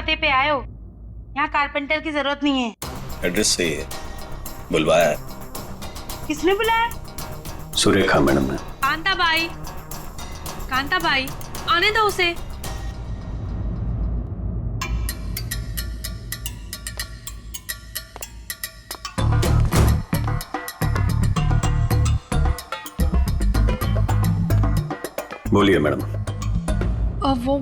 पते पे आए हो। यहाँ कारपेंटर की जरूरत नहीं है। एड्रेस सही है, बुलवाया है। किसने बुलाया? सुरेखा मैडम ने। कांता बाई, आने दो उसे। बोलिए मैडम। वो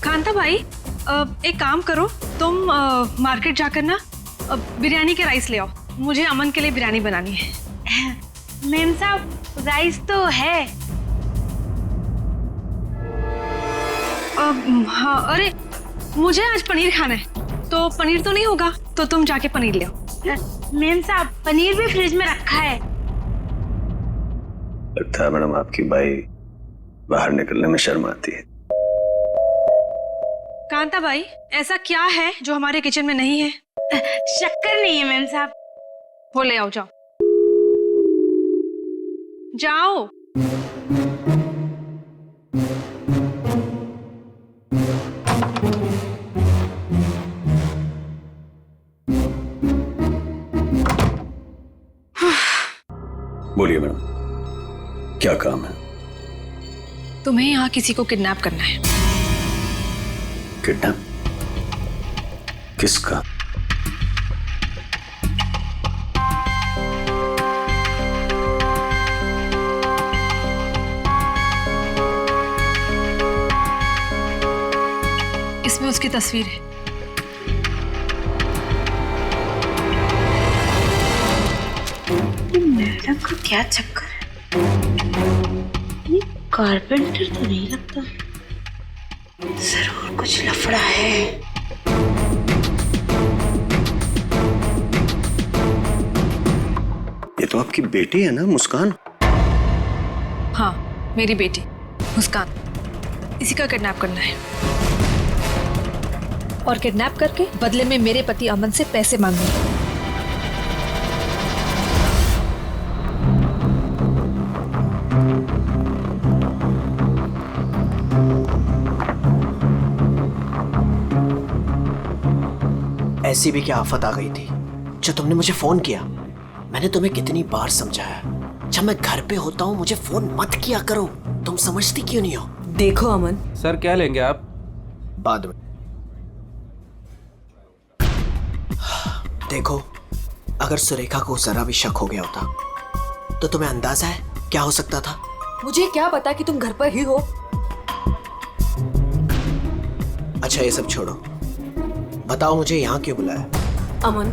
कांता भाई, एक काम करो, तुम मार्केट जाकर ना बिरयानी के राइस ले आओ। मुझे अमन के लिए बिरयानी बनानी है। मैम साहब, राइस तो है। हाँ, अरे मुझे आज पनीर खाना है, तो पनीर तो नहीं होगा, तो तुम जाके पनीर ले आओ। मैम साहब, पनीर भी फ्रिज में रखा है। लगता है मैडम आपकी बाई बाहर निकलने में शर्म आती है। कांता भाई, ऐसा क्या है जो हमारे किचन में नहीं है? शक्कर नहीं है मैम साहब। वो ले आओ, जाओ जाओ। बोलिए मैडम, क्या काम है? तुम्हें यहाँ किसी को किडनैप करना है। किडनैप? किसका? इसमें उसकी तस्वीर है। मैडम का क्या चक्कर है? ये कारपेंटर तो नहीं लगता, जरूर कुछ लफड़ा है। ये तो आपकी बेटी है ना, मुस्कान? हाँ, मेरी बेटी मुस्कान, इसी का किडनैप करना है। और किडनैप करके बदले में मेरे पति अमन से पैसे मांगने। ऐसी भी क्या आफत आ गई थी जो तुमने मुझे फोन किया? मैंने तुम्हें कितनी बार समझाया, जब मैं घर पे होता हूँ मुझे फोन मत किया करो। तुम समझती क्यों नहीं हो? देखो अमन, सर क्या लेंगे आप? बाद में। देखो, अगर सुरेखा को जरा भी शक हो गया होता तो तुम्हें अंदाजा है क्या हो सकता था? मुझे क्या पता कि तुम घर पर ही हो। अच्छा ये सब छोड़ो, बताओ मुझे यहाँ क्यों बुलाया? अमन,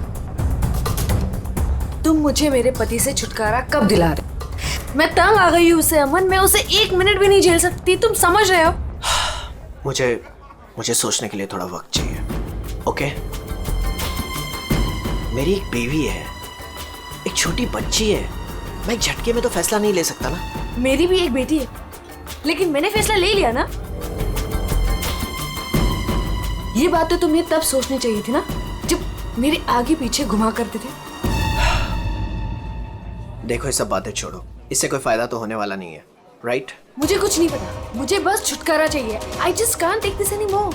तुम मुझे मेरे पति से छुटकारा कब दिला रहे? मैं तंग आ गई हूँ उससे अमन, मैं उसे 1 मिनट भी नहीं झेल सकती, तुम समझ रहे हो? मुझे सोचने के लिए थोड़ा वक्त चाहिए, ओके? मेरी एक बेबी है, एक छोटी बच्ची है, मैं एक झटके में तो फैसला नहीं ले सकता ना। मेरी भी एक बेटी है, लेकिन मैंने फैसला ले लिया ना। ये बात तो तुम्हें तब सोचनी चाहिए थी ना, जब मेरे आगे पीछे घुमा करते थे। देखो ये सब बातें छोड़ो, इससे कोई फायदा तो होने वाला नहीं है, राइट? मुझे कुछ नहीं पता, मुझे बस छुटकारा चाहिए। I just can't take this anymore.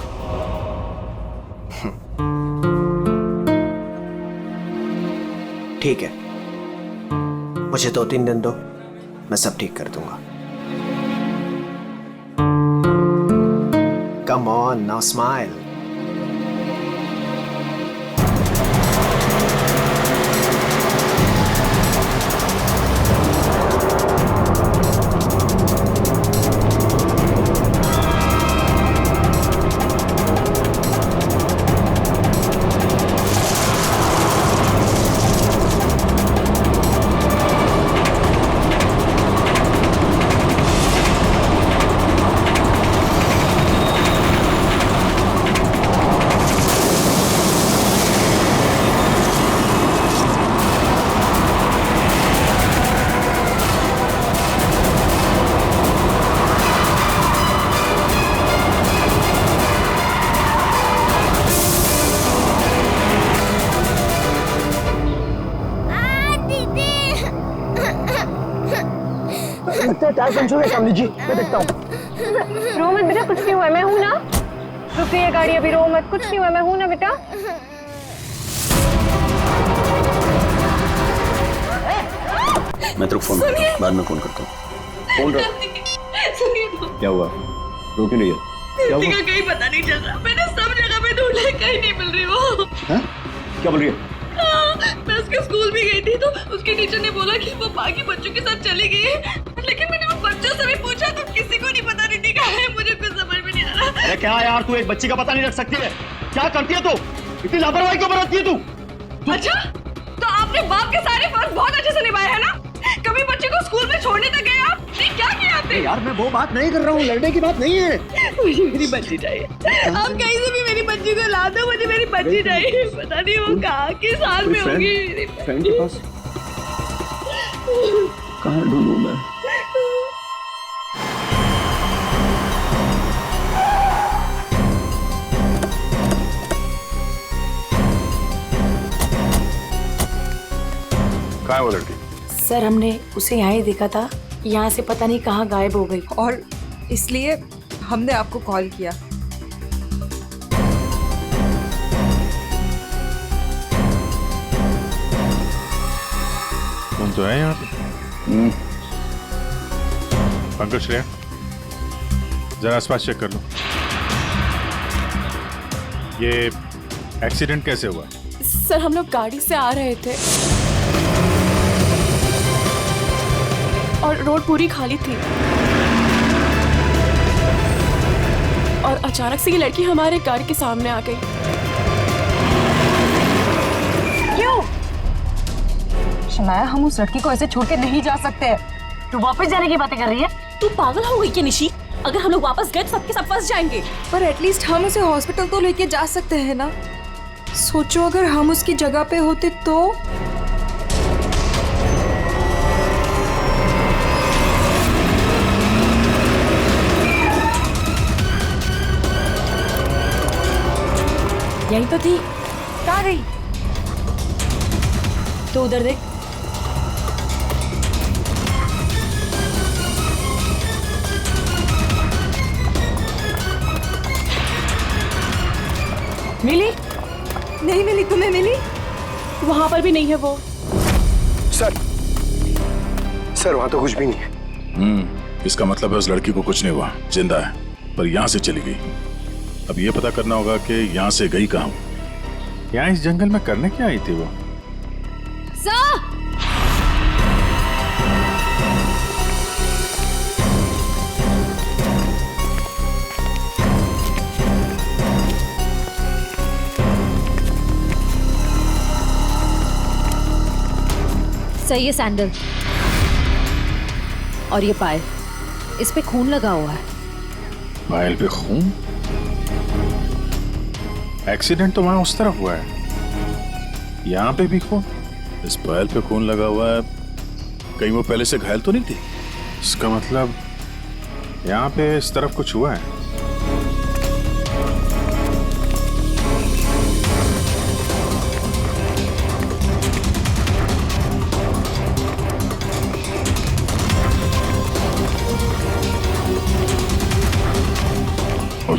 ठीक है, मुझे 2-3 दिन दो, मैं सब ठीक कर दूंगा। Come on, now smile. लगता है टायर पंचर है, काम लीजिए, मैं देखता हूँ। रो मत बेटा, कुछ नहीं हुआ, मैं हूं ना। रुक गई है गाड़ी, अभी रो मत, कुछ नहीं हुआ, मैं हूं ना बेटा। मैं तेरे को फोन करता हूँ, बाद में फोन करता हूँ। फोन रख। क्या हुआ? रो क्यों नहीं है? क्या हुआ? कहीं पता नहीं चल रहा, मैंने सब जगह पे ढूंढा, कहीं नहीं मिल रही वो। हाँ? क्या बोल रही है? मैं उसके स्कूल भी गई थी तो उसके टीचर ने बोला कि वो बाकी बच्चों के साथ चली गई है, लेकिन मैंने वो बच्चों से भी पूछा तो किसी को नहीं पता रिद्धि कहाँ है। मुझे कुछ समझ में नहीं आ रहा। अरे क्या यार, तू एक बच्ची का पता नहीं रख सकती है? क्या करती है तू? इतनी लापरवाही क्यों बरतती है तू? अच्छा, तो आपने बाप के सारे फर्ज बहुत अच्छे से निभाए है ना? कभी बच्चे को स्कूल में छोड़ने तक गए आप? नहीं, क्या किया आपने? यार मैं वो बात नहीं कर रहा हूँ, लड़ने की बात नहीं है। मुझे मेरी बच्ची चाहिए। आप कहीं से भी मेरी बच्ची को ला दो, मुझे मेरी बच्ची चाहिए। पता नहीं वो कहाँ किस हाल में होगी। फ्रेंड के पास कहाँ ढूंढूं मैं? कहाँ है वो लड़की? सर हमने उसे यहाँ ही देखा था, यहाँ से पता नहीं कहाँ गायब हो गई। और इसलिए हमने आपको कॉल किया। तुम तो है यहाँ पे? पंकज, श्रेया, जरा आसपास चेक कर लो। ये एक्सीडेंट कैसे हुआ? सर हम लोग गाड़ी से आ रहे थे और रोड पूरी खाली थी और अचानक से ये लड़की हमारे गाड़ी के सामने आ गई। क्यों? शनाया, हम उस लड़की को ऐसे छोड़ के नहीं जा सकते। तू वापस जाने की बातें कर रही है? तू पागल हो गई क्या निशी? अगर हम लोग वापस गए तो सबके सब फंस जाएंगे। पर एटलीस्ट हम उसे हॉस्पिटल तो लेके जा सकते हैं ना। सोचो अगर हम उसकी जगह पे होते तो। यही तो थी। कहाँ गई? तो उधर देख। मिली? नहीं मिली। तुम्हें मिली? वहां पर भी नहीं है वो। सर वहाँ तो कुछ भी नहीं है। इसका मतलब है उस लड़की को कुछ नहीं हुआ, जिंदा है, पर यहाँ से चली गई। अब ये पता करना होगा कि यहाँ से गई कहाँ। यहाँ इस जंगल में करने क्या आई थी वो? सर ये सैंडल और ये पायल, इस पे खून लगा हुआ है। पायल पे खून? एक्सीडेंट तो वहां उस तरफ हुआ है, यहाँ पे भी खून। इस पायल पे खून लगा हुआ है, कहीं वो पहले से घायल तो नहीं थी? इसका मतलब यहाँ पे इस तरफ कुछ हुआ है।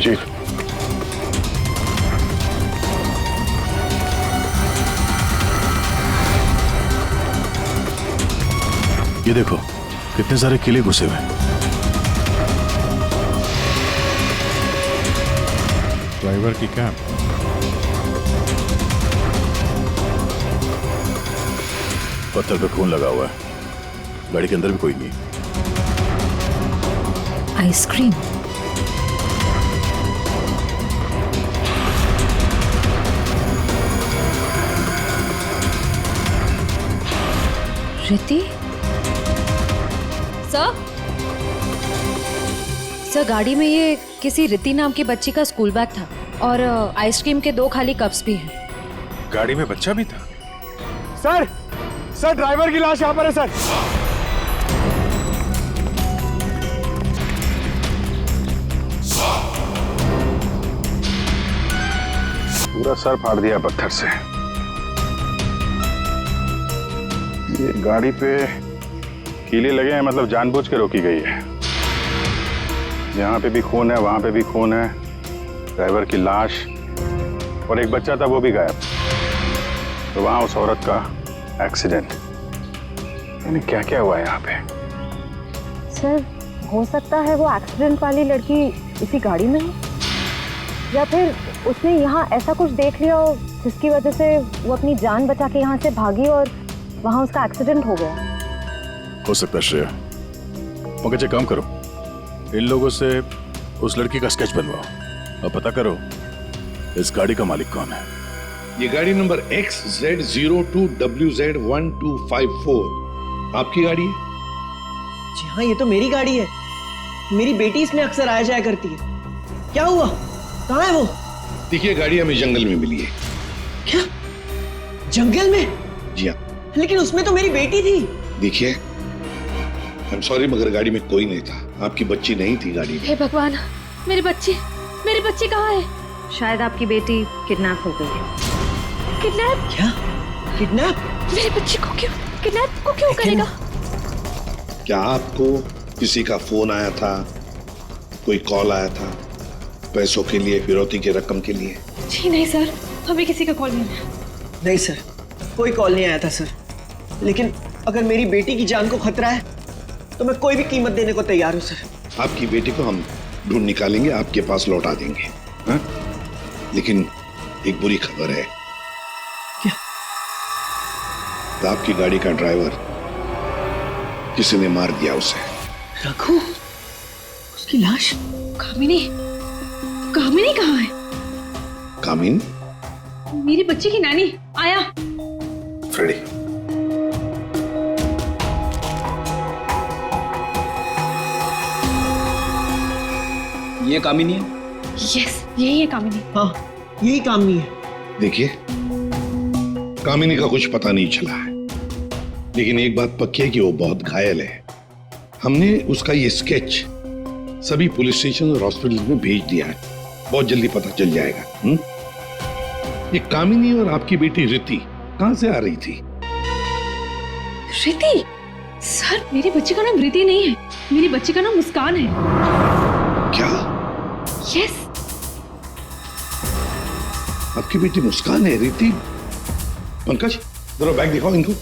चीफ, ये देखो कितने सारे किले घुसे हुए हैं। ड्राइवर की कैब। पत्थर पे खून लगा हुआ है, गाड़ी के अंदर भी कोई नहीं। आइसक्रीम। रिद्धि? सर गाड़ी में ये किसी रिद्धि नाम की बच्ची का स्कूल बैग था और आइसक्रीम के 2 खाली कप्स भी हैं। गाड़ी में बच्चा भी था? सर ड्राइवर की लाश यहाँ पर है सर। पूरा सर फाड़ दिया पत्थर से। ये गाड़ी पे कीले लगे हैं मतलब जानबूझ के रोकी गई है। यहाँ पे भी खून है, वहां पे भी खून है, ड्राइवर की लाश और एक बच्चा था वो भी गायब। तो वहां उस औरत का एक्सीडेंट। यानी क्या क्या हुआ है यहाँ पे? सर हो सकता है वो एक्सीडेंट वाली लड़की इसी गाड़ी में हो, या फिर उसने यहाँ ऐसा कुछ देख लिया हो जिसकी वजह से वो अपनी जान बचा के यहाँ से भागी और वहाँ उसका एक्सीडेंट हो गया। हो सकता है श्रेया। मगर काम करो, इन लोगों से उस लड़की का स्केच बनवाओ और पता करो इस गाड़ी का मालिक कौन है। ये गाड़ी नंबर XZ02WZ1254 आपकी गाड़ी है? जी हाँ, ये तो मेरी गाड़ी है। मेरी बेटी इसमें अक्सर आया जाया करती है। क्या हुआ? कहाँ है वो? देखिए, गाड़ी हमें जंगल में मिली है। क्या? जंगल में? जी हाँ। लेकिन उसमें तो मेरी बेटी थी। देखिए, आई एम सॉरी मगर गाड़ी में कोई नहीं था। आपकी बच्ची नहीं थी गाड़ी में। हे भगवान, मेरी बच्ची कहाँ है? शायद आपकी बेटी किडनैप हो गई है। किडनैप? क्या? किडनैप? मेरी बच्ची को क्यों करेगा? क्या आपको किसी का फोन आया था, कोई कॉल आया था पैसों के लिए, फिरौती की रकम के लिए? जी नहीं सर, हमें किसी का कॉल नहीं आया। नहीं सर, कोई कॉल नहीं आया था सर। लेकिन अगर मेरी बेटी की जान को खतरा है तो मैं कोई भी कीमत देने को तैयार हूँ सर। आपकी बेटी को हम ढूंढ निकालेंगे, आपके पास लौटा देंगे। हाँ? लेकिन एक बुरी खबर है। क्या? आपकी गाड़ी का ड्राइवर किसी ने मार दिया उसे। रघु? उसकी लाश? कामिनी कहाँ है? कामिन? मेरी बच्ची की नानी आया। फ्रेडी, ये कामिनी है? यस, यही है कामिनी। हाँ, यही कामिनी है। देखिए, कामिनी का कुछ पता नहीं चला है, लेकिन एक बात पक्की है कि वो बहुत घायल है। हमने उसका ये स्केच सभी पुलिस स्टेशन और हॉस्पिटल में भेज दिया है। बहुत जल्दी पता चल जाएगा। ये कामिनी और आपकी बेटी रिति कहां से आ रही थी? रिति? सर, मेरी बच्ची का नाम रिति नहीं है, मेरी बच्ची का नाम मुस्कान है। क्या? यस। आपकी बेटी मुस्कान है? रिति? पंकज, जरा बैग दिखाओ इनको।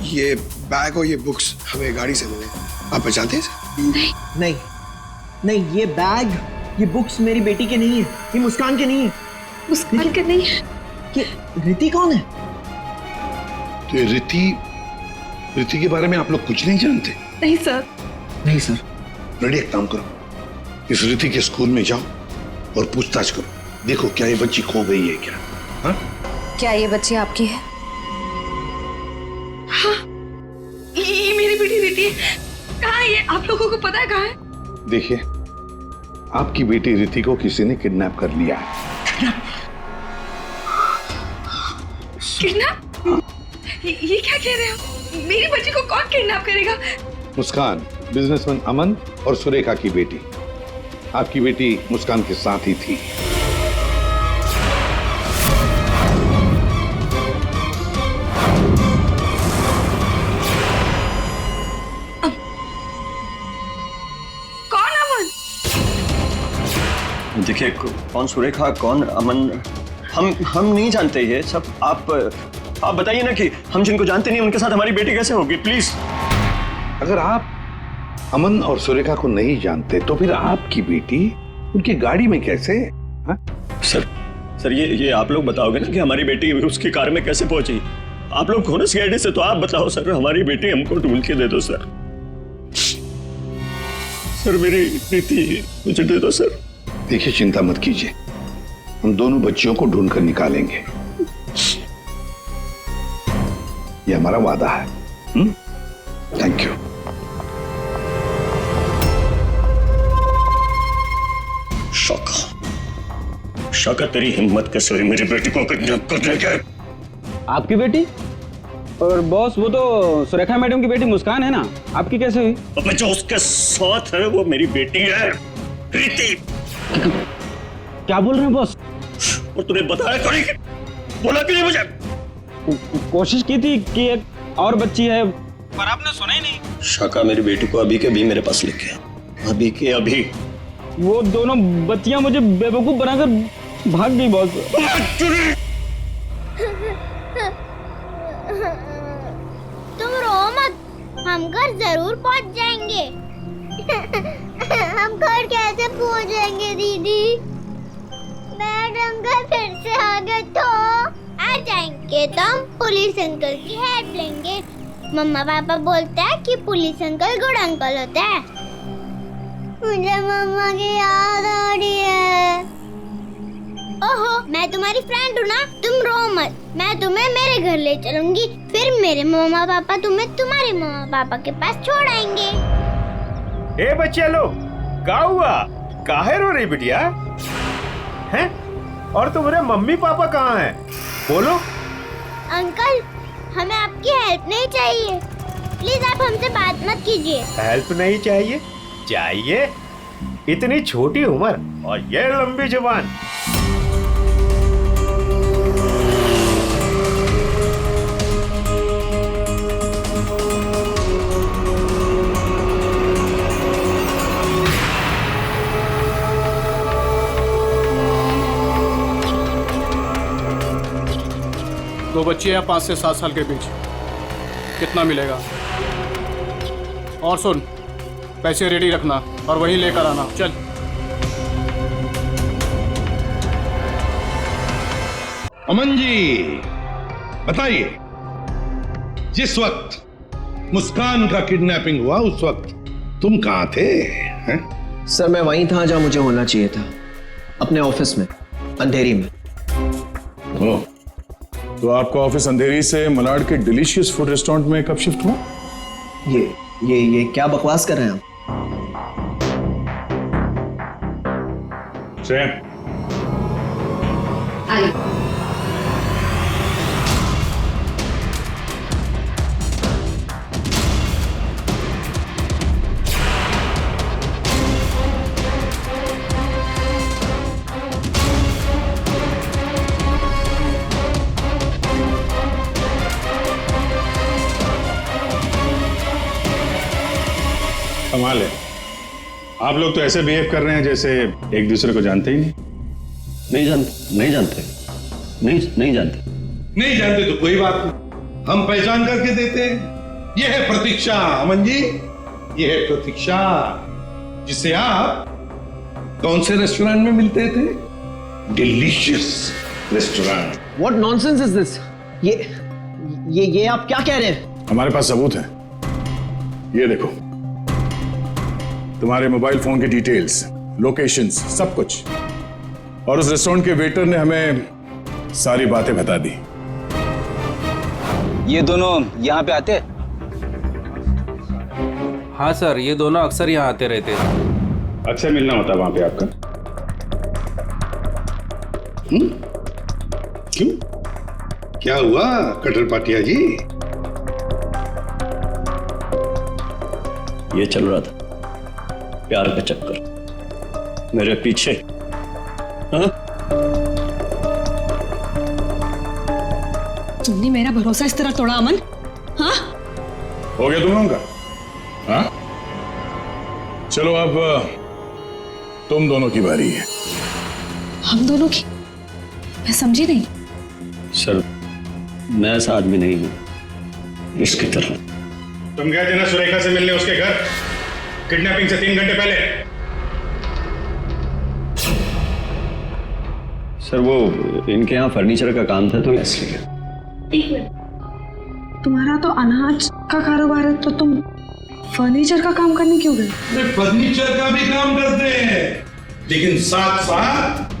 ये बैग और ये बुक्स हमें गाड़ी से मिले। आप पहचानते हैं? नहीं, ये बैग, ये बुक्स मेरी बेटी के नहीं है, ये मुस्कान के नहीं है। मुस्कान के नहीं है? ये रिति कौन है? तो ये रिति के बारे में आप लोग कुछ नहीं जानते? नहीं सर। नहीं सर। रेडी, एक काम करो, इस रिति के स्कूल में जाओ और पूछताछ करो, देखो क्या ये बच्ची खो गई है क्या? हाँ? क्या ये बच्ची आपकी है? हाँ, ये मेरी बेटी रिति है। कहाँ है ये? आप लोगों को पता है कहाँ है? देखिए, आपकी बेटी रिति को किसी ने किडनैप कर लिया है। किडनैप? ये क्या कह रहे हो? मेरी बच्ची को कौन किडनैप करेगा? मुस्कान, बिजनेसमैन अमन और सुरेखा की बेटी। आपकी बेटी मुस्कान के साथ ही थी। कौन अमन? देखिए, कौन सुरेखा, कौन अमन, हम नहीं जानते ये सब। आप बताइए ना कि हम जिनको जानते नहीं उनके साथ हमारी बेटी कैसे होगी, प्लीज। अगर आप अमन और सुरेखा को नहीं जानते तो फिर आपकी बेटी उनकी गाड़ी में कैसे? हा? सर ये आप लोग बताओगे ना कि हमारी बेटी उसकी कार में कैसे पहुंची? आप लोग हो ना सीआईडी से, तो आप बताओ सर, हमारी बेटी हमको ढूंढ के दे दो सर। सर मेरी बेटी मुझे दे दो सर। देखिए, चिंता मत कीजिए, हम दोनों बच्चियों को ढूंढ कर निकालेंगे, ये हमारा वादा है। Thank you. शौका तेरी हिम्मत कैसे हुई मेरी बेटी को किडनैप करने के? आपकी बेटी? और बॉस, वो तो सुरेखा मैडम की बेटी मुस्कान है ना, आपकी कैसे हुई? अबे जो उसके साथ है वो मेरी बेटी है, रिति। क्या बोल रहे हैं बॉस? और तूने बताया क्यों नहीं? बोला कि नहीं मुझे? कोशिश की थी कि एक और बच्ची है, पर आपने सुना ही नहीं। शाका मेरी बेटी को अभी के अभी मेरे पास लेके आ, अभी के अभी। वो दोनों बच्चियां मुझे बेवकूफ बनाकर भाग गई बॉस। तुम रो मत, हम घर जरूर पहुंच जाएंगे। हम घर कैसे पहुंचेंगे दीदी? मैडम घर फिर से आ गए तो आ जाएंगे तो हम पुलिस अंकल की हेल्प लेंगे। मम्मा पापा बोलते हैं कि पुलिस अंकल गुड अंकल होते हैं। मुझे मम्मा की याद आ रही है। ओहो, मैं तुम्हारी फ्रेंड हूँ ना, तुम रो मत। मैं तुम्हें मेरे घर ले चलूंगी, फिर मेरे मम्मा पापा तुम्हें तुम्हारे मम्मा पापा के पास छोड़ आएंगे। ए बच्चे लो, क्या हुआ? काहे रो रही बिटिया? हैं? और तुम्हारे मम्मी पापा कहाँ हैं? बोलो। अंकल, हमें आपकी हेल्प नहीं चाहिए, प्लीज आप हमसे बात मत कीजिए। हेल्प नहीं चाहिए? चाहिए? इतनी छोटी उम्र और ये लंबी जुबान। दो बच्चे हैं 5 से 7 साल के बीच, कितना मिलेगा? और सुन, पैसे रेडी रखना और वहीं लेकर आना। चल। अमन जी बताइए, जिस वक्त मुस्कान का किडनैपिंग हुआ उस वक्त तुम कहां थे? हैं? सर मैं वहीं था जहां मुझे होना चाहिए था, अपने ऑफिस में, अंधेरी में। ओह, तो आपका ऑफिस अंधेरी से मलाड के डिलीशियस फूड रेस्टोरेंट में कब शिफ्ट हुआ? ये क्या बकवास कर रहे हैं आप? कमाल है, आप लोग तो ऐसे बिहेव कर रहे हैं जैसे एक दूसरे को जानते ही नहीं। नहीं जानते। नहीं जानते तो कोई बात नहीं, हम पहचान करके देते हैं। यह है प्रतीक्षा अमन जी, यह है प्रतीक्षा, जिसे आप कौन से रेस्टोरेंट में मिलते थे? Delicious restaurant. What nonsense is this? ये आप क्या कह रहे हैं? हमारे पास सबूत है, ये देखो, तुम्हारे मोबाइल फोन की डिटेल्स, लोकेशंस, सब कुछ। और उस रेस्टोरेंट के वेटर ने हमें सारी बातें बता दी। ये दोनों यहाँ पे आते? हाँ सर, ये दोनों अक्सर यहाँ आते रहते हैं। अच्छा मिलना होता वहां पे आपका? क्यों, क्या हुआ कटर पाटिया जी? ये चल रहा था प्यार का चक्कर मेरे पीछे। हाँ? तुमने मेरा भरोसा इस तरह तोड़ा अमन? हाँ? हो गया तुम लोगों का? हाँ? चलो अब तुम दोनों की बारी है। हम दोनों की? मैं समझी नहीं। सर, मैं ऐसा आदमी नहीं हूं इसकी तरह। तुम गए थे ना सुरेखा से मिलने उसके घर, किडनैपिंग से 3 घंटे पहले। सर वो इनके यहाँ फर्नीचर का काम था तो इसलिए। एक मिनट, तुम्हारा तो अनाज का कारोबार है, तो तुम फर्नीचर का काम करने क्यों गए? फर्नीचर का भी काम करते हैं, लेकिन साथ साथ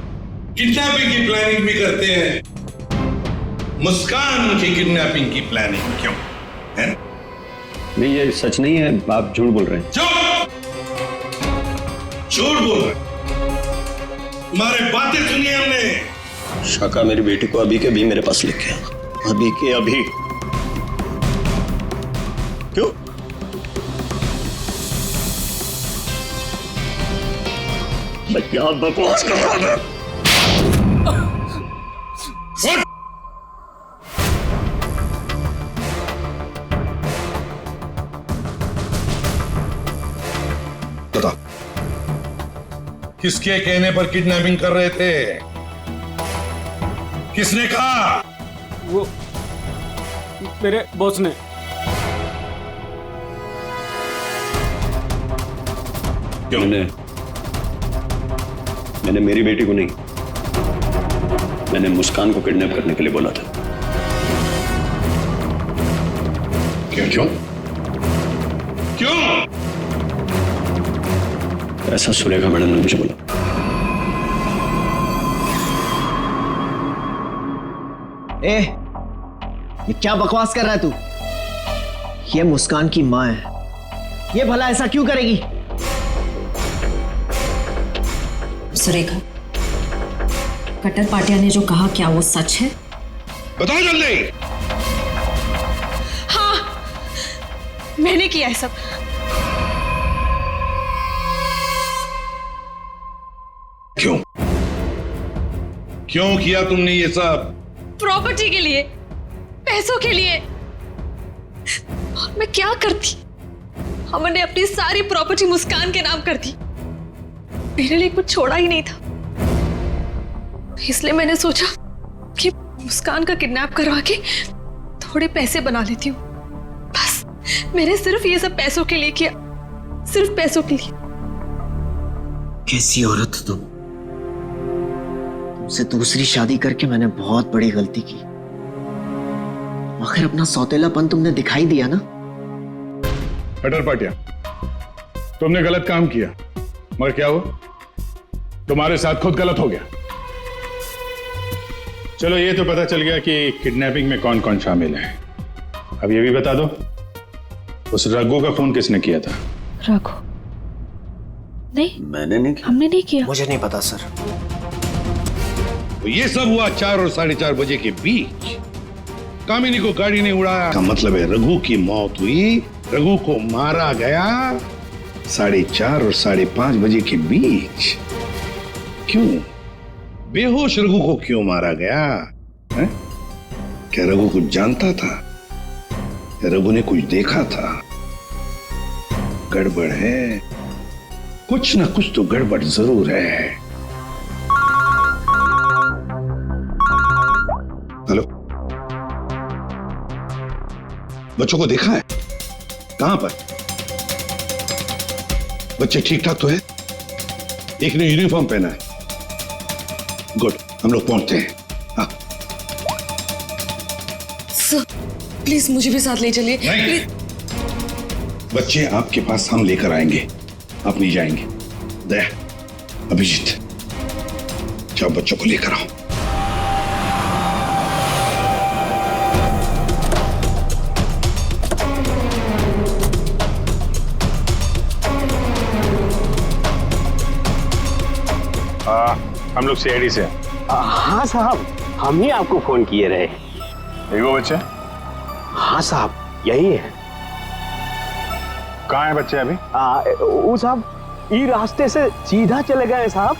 किडनैपिंग की प्लानिंग भी करते हैं। मुस्कान की किडनैपिंग की प्लानिंग क्यों है? नहीं, ये सच नहीं है, आप झूठ बोल रहे हैं। झूठ बोल रहे, तुम्हारे बातें सुनी हमने। शाका मेरी बेटी को अभी के अभी मेरे पास लेके आ, अभी के अभी। क्यों? मैं क्या बकवास कर रहा था? किसके कहने पर किडनैपिंग कर रहे थे? किसने कहा? वो मेरे बॉस ने। क्यों? मैंने मेरी बेटी को नहीं, मैंने मुस्कान को किडनैप करने के लिए बोला था। क्यों क्यों क्यों? ऐसा सुरेखा मैडम ने मुझे बोला। ए, ये क्या बकवास कर रहा है तू? ये मुस्कान की माँ है, ये भला ऐसा क्यों करेगी? सुरेखा, कट्टर पाटिया ने जो कहा क्या वो सच है? बताओ जल्दी। हाँ, मैंने किया है सब। क्यों क्यों किया तुमने ये सब? प्रॉपर्टी के लिए, पैसों के लिए। और मैं क्या करती? हमने अपनी सारी प्रॉपर्टी मुस्कान के नाम कर दी। मेरे लिए कुछ छोड़ा ही नहीं था। इसलिए मैंने सोचा कि मुस्कान का किडनैप करवा के थोड़े पैसे बना लेती हूँ। बस मैंने सिर्फ ये सब पैसों के लिए किया, सिर्फ पैसों के लिए। कैसी औरत हो तुम? तुमसे दूसरी शादी करके मैंने बहुत बड़ी गलती की। आखिर अपना सौतेलापन तुमने दिखाई दिया ना। कट्टर पाटिया, तुमने गलत काम किया, मगर क्या हुआ? तुम्हारे साथ खुद गलत हो गया। चलो ये तो पता चल गया कि किडनैपिंग में कौन कौन शामिल है। अब ये भी बता दो, उस रघु का फोन किसने किया था? रघु? नहीं, मैंने नहीं किया। हमने नहीं किया। मुझे नहीं पता सर। तो ये सब हुआ 4 और 4:30 बजे के बीच। कामिनी को गाड़ी ने उड़ाया का मतलब है रघु की मौत हुई, रघु को मारा गया 4:30 और 5:30 बजे के बीच। क्यों? बेहोश रघु को क्यों मारा गया है? क्या रघु कुछ जानता था या रघु ने कुछ देखा था? गड़बड़ है, कुछ ना कुछ तो गड़बड़ जरूर है। हेलो, बच्चों को देखा है? कहां पर? बच्चे ठीक ठाक तो है? एक ने यूनिफॉर्म पहना है। गुड, हम लोग पहुंचते हैं। हाँ। सर, प्लीज मुझे भी साथ ले चलिए। नहीं, बच्चे आपके पास हम लेकर आएंगे, आप नहीं जाएंगे। दया, अभिजीत, जाओ बच्चों को लेकर आओ। हम लोग सीआईडी से। हाँ साहब, हम ही आपको फोन किए रहे। वो बच्चे? हाँ साहब, यही है। कहाँ है बच्चे अभी? वो साहब ये रास्ते से सीधा चले गए साहब।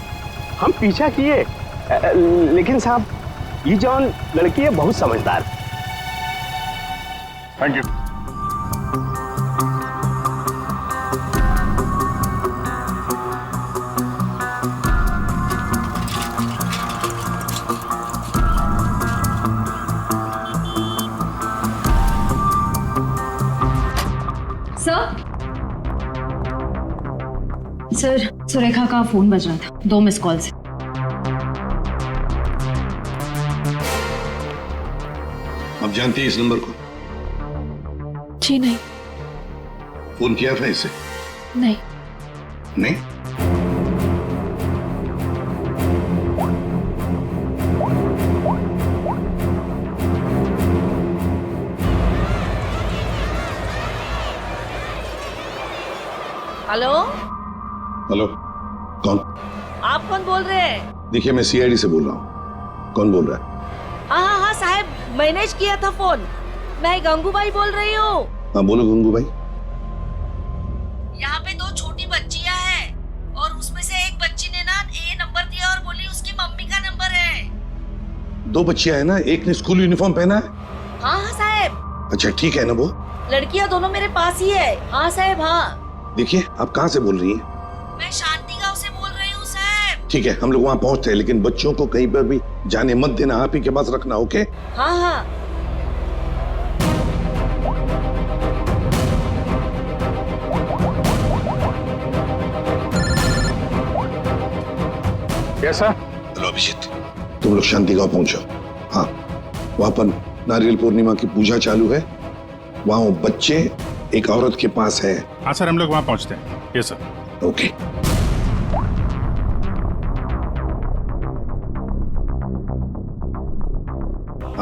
हम पीछा किए, लेकिन साहब ये जौन लड़की है बहुत समझदार। Thank you. सर, सुरेखा का फोन बज रहा था 2 मिस कॉल से। आप जानती हैं इस नंबर को? जी नहीं। फोन किया था इसे? नहीं। नहीं? हेलो हेलो, कौन? आप कौन बोल रहे हैं? देखिए, मैं सीआईडी से बोल रहा हूँ। कौन बोल रहा है? हाँ हाँ साहब, मैनेज किया था फोन। मैं गंगूबाई बोल रही हूँ। हाँ बोलो गंगूबाई। यहाँ पे 2 छोटी बच्चियाँ हैं और उसमें से एक बच्ची ने ना ये नंबर दिया और बोली उसकी मम्मी का नंबर है। 2 बच्चियाँ हैं ना, एक ने स्कूल यूनिफॉर्म पहना है। हाँ हाँ साहब। अच्छा ठीक है ना वो? लड़कियाँ दोनों मेरे पास ही है। हाँ साहब हाँ। देखिए, आप कहाँ से बोल रही हैं? मैं शांति गांव से बोल रही हूँ सर। ठीक है, हम लोग वहां पहुंचते हैं, लेकिन बच्चों को कहीं पर भी जाने मत देना, आप ही के पास रखना। ओके? हाँ हाँ। कैसा? हेलो अभिजीत, तुम लोग शांति गांव पहुंचो। हाँ, वहां पर नारियल पूर्णिमा की पूजा चालू है। वहां वो बच्चे एक औरत के पास है। हाँ सर, हम लोग वहां पहुंचते हैं। Yes sir. ओके।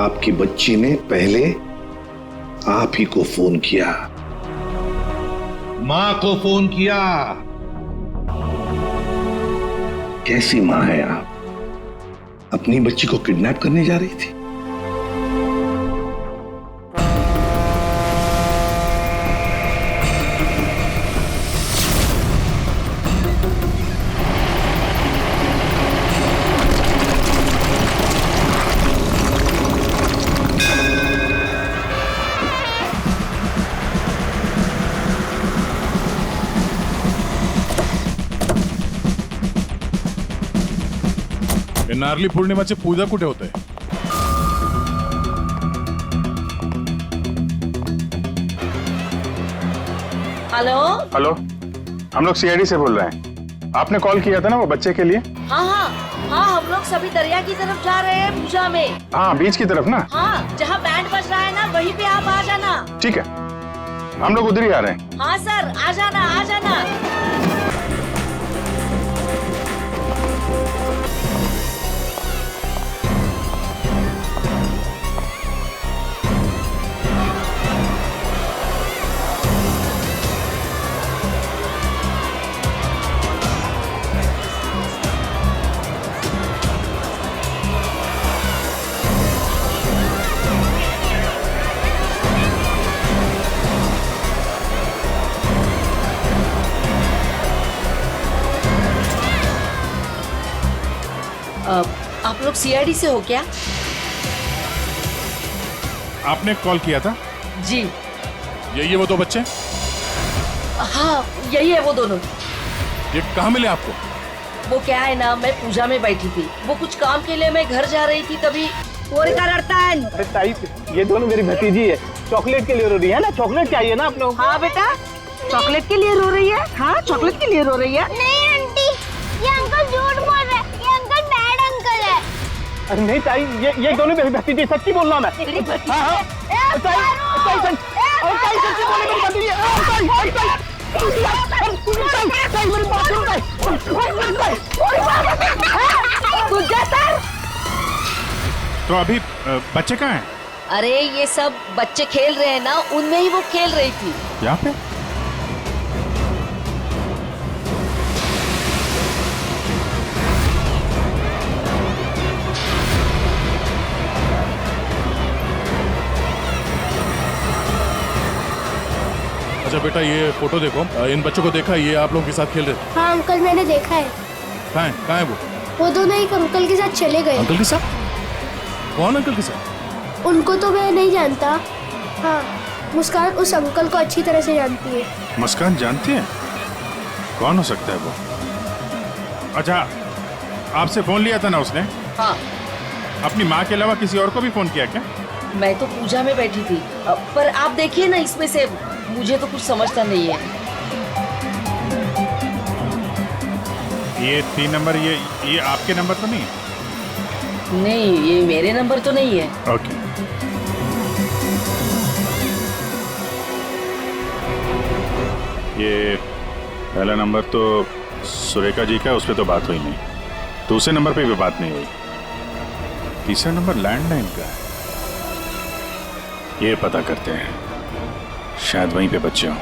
आपकी बच्ची ने पहले आप ही को फोन किया, मां को फोन किया। कैसी मां है आप? अपनी बच्ची को किडनैप करने जा रही थी? नारली पौर्णिमाची पूजा कुठे होते? हेलो हेलो, हम लोग सीआईडी से बोल रहे हैं। आपने कॉल किया था ना वो बच्चे के लिए? हाँ हाँ हाँ, हम लोग सभी दरिया की तरफ जा रहे हैं पूजा में। हाँ, बीच की तरफ ना? हाँ, जहाँ बैंड बज रहा है ना, वहीं पे आप आ जाना। ठीक है, हम लोग उधर ही आ रहे हैं। हाँ सर, आ जाना आ जाना। आप लोग सीआईडी से हो क्या? आपने कॉल किया था? जी। यही है वो दो बच्चे? हाँ, यही है वो दोनों। ये कहाँ मिले आपको? वो क्या है ना, मैं पूजा में बैठी थी, वो कुछ काम के लिए मैं घर जा रही थी, तभी ये दोनों मेरी भतीजी है, चॉकलेट के लिए रो रही है ना? चॉकलेट चाहिए ना आप लोग? हाँ बेटा, चॉकलेट के लिए रो रही है। हाँ, चॉकलेट के लिए रो रही है। नहीं आंटी, ये अंकल झूठ बोल रहे हैं, ये अंकल बैड अंकल है। अरे नहीं ताई, ये दोनों मेरी भतीजी, सच्ची बोल रहा मैं। हाँ हाँ, सच्ची बोले मेरी भतीजी। तो अभी बच्चे कहाँ हैं? अरे ये सब बच्चे खेल रहे हैं ना, उनमें ही वो खेल रही थी। यहाँ पे? अच्छा बेटा, ये फोटो देखो, इन बच्चों को देखा, ये आप लोगों के साथ खेल रहे थे? हाँ अंकल, मैंने देखा है। कहाँ है वो? वो दोनों एक अंकल के साथ चले गए। अंकल के साथ? कौन अंकल के साथ? उनको तो मैं नहीं जानता। हाँ, मुस्कान उस अंकल को अच्छी तरह से जानती है। मुस्कान जानती है? कौन हो सकता है वो? अच्छा, आपसे फोन लिया था ना उसने? हाँ। अपनी माँ के अलावा किसी और को भी फोन किया क्या? मैं तो पूजा में बैठी थी, पर आप देखिए ना, इसमें से मुझे तो कुछ समझता नहीं है। ये 3 नंबर, ये आपके नंबर तो नहीं है? नहीं, ये मेरे नंबर तो नहीं है। ओके। ये पहला नंबर तो सुरेखा जी का, उस पर तो बात हुई नहीं। दूसरे नंबर पे भी बात नहीं हुई। तीसरा नंबर लैंडलाइन का है। ये पता करते हैं, शायद वहीं पे बच्चे हों।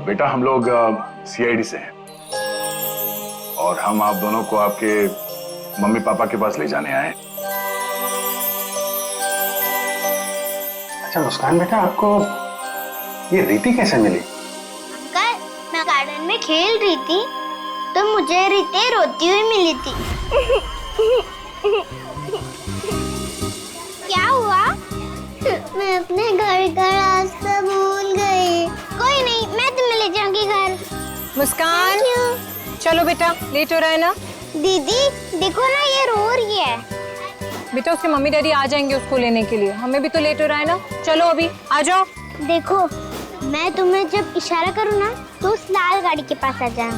बेटा हम लोग सीआईडी से हैं और हम आप दोनों को आपके मम्मी पापा के पास ले जाने आए। अच्छा मुस्कान बेटा, आपको ये रीति कैसे मिली? अंकल, मैं गार्डन में खेल रही थी तो मुझे रीति रोती हुई मिली थी। क्या हुआ? मैं अपने घर का रास्ता भूल गई। कोई नहीं, मैं तुम्हें ले जाऊंगी घर। मुस्कान, चलो बेटा, लेट हो रहा है ना? दीदी देखो ना, ये रो रही है। बेटा उसके मम्मी डैडी आ जाएंगे उसको लेने के लिए, हमें भी तो लेट हो रहा है ना। चलो अभी आ जाओ। देखो, मैं तुम्हें जब इशारा करूँ ना तो उस लाल गाड़ी के पास आ जाना।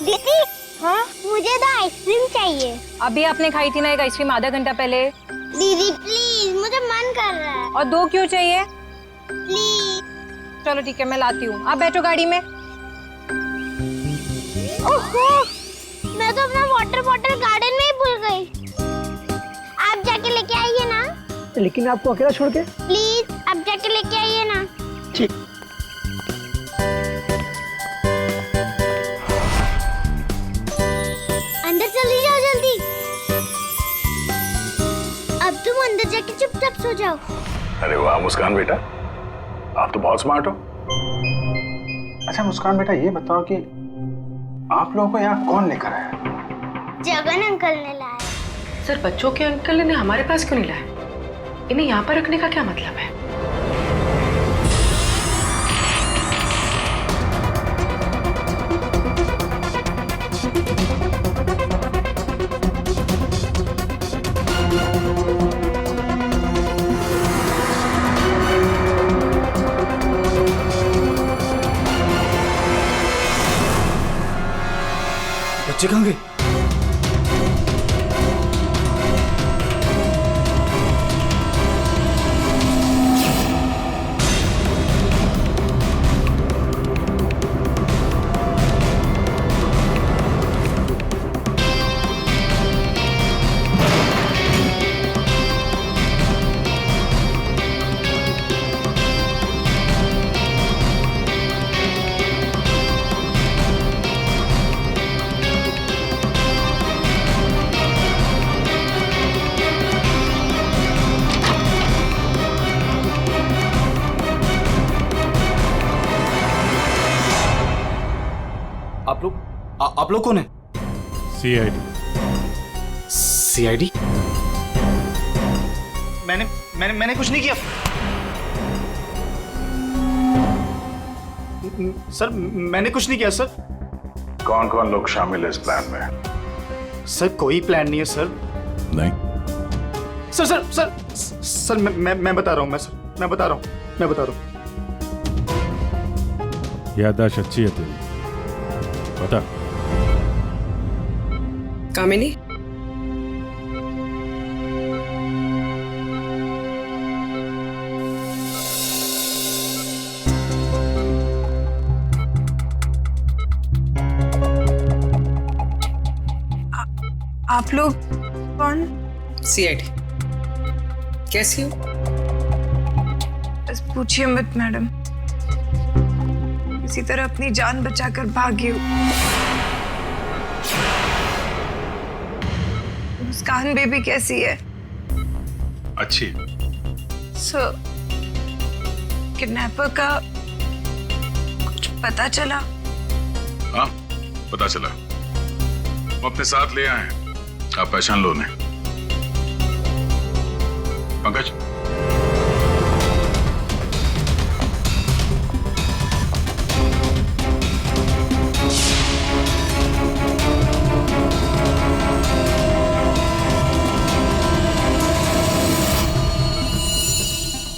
दीदी, हाँ मुझे तो आइसक्रीम चाहिए। अभी आपने खाई थी ना एक आइसक्रीम आधा घंटा पहले। दीदी प्लीज, मुझे मन कर रहा है। और 2 क्यों चाहिए? प्लीज। चलो ठीक है, मैं लाती हूँ, आप बैठो गाड़ी में। ओहो, मैं तो अपना वाटर बॉटल गार्डन में ही भूल गई। आप जाके लेके आइए ना। लेकिन आपको अकेला छोड़ के? प्लीज, आप जाके लेके आइए ना। ठीक। अंदर चली जाओ जल्दी। अब तुम अंदर जाके चुपचाप सो जाओ। अरे वाह मुस्कान बेटा, आप तो बहुत स्मार्ट हो। अच्छा मुस्कान बेटा, ये बताओ कि आप लोगों को यहाँ कौन लेकर आया? जगन अंकल ने लाया। सर, बच्चों के अंकल ने हमारे पास क्यों नहीं लाया? इन्हें यहाँ पर रखने का क्या मतलब है? बच्चे कहाँ गए? आप लोग कौन है? सीआईडी। सीआईडी? मैंने कुछ नहीं किया सर, मैंने कुछ नहीं किया सर। कौन कौन लोग शामिल है इस प्लान में? सर कोई प्लान नहीं है सर। नहीं सर सर सर सर मैं बता रहा हूँ, मैं बता रहा हूँ। याददाश्त अच्छी है तेरी, बता। कामिनी, आप लोग कौन? सीआईडी। कैसी हो? बस पूछिए मत मैडम, किसी तरह अपनी जान बचाकर भागी हूँ। मुस्कान बेबी कैसी है? अच्छी। सर, किडनैपर का कुछ पता चला? हाँ पता चला, वो अपने साथ ले आए हैं, आप पहचान लो उन्हें। पंकज,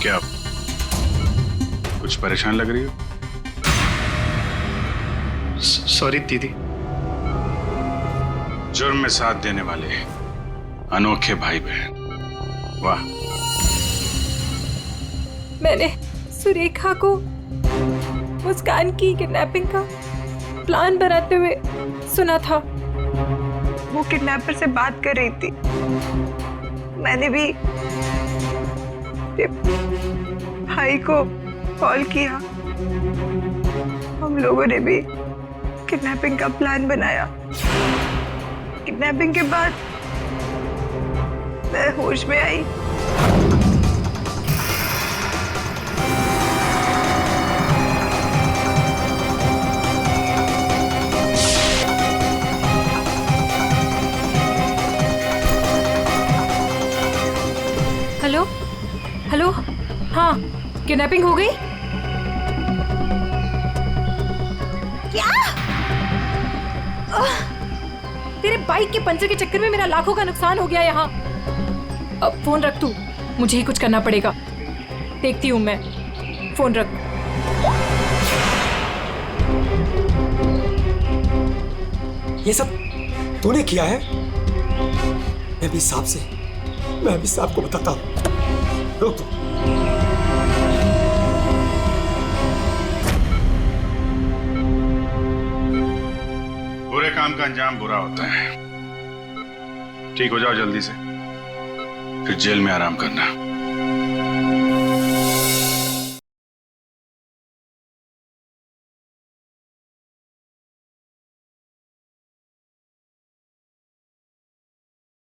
क्या कुछ परेशान लग रही हो? सॉरी दीदी। जुर्म में साथ देने वाले अनोखे भाई बहन, वाह। मैंने सुरेखा को मुस्कान की किडनैपिंग का प्लान बनाते हुए सुना था। वो किडनैपर से बात कर रही थी। मैंने भी भाई को कॉल किया। हम लोगों ने भी किडनैपिंग का प्लान बनाया। किडनैपिंग के बाद मैं होश में आई। हेलो हेलो, हाँ किडनैपिंग हो गई? क्या? तेरे बाइक के पंचर के चक्कर में मेरा लाखों का नुकसान हो गया यहाँ। अब फोन रख तू, मुझे ही कुछ करना पड़ेगा। देखती हूँ मैं, फोन रख। ये सब तूने किया है? मैं भी साहब को बताता हूँ। रुक तू। बुरे काम का अंजाम बुरा होता है। ठीक हो जाओ जल्दी से, फिर जेल में आराम करना।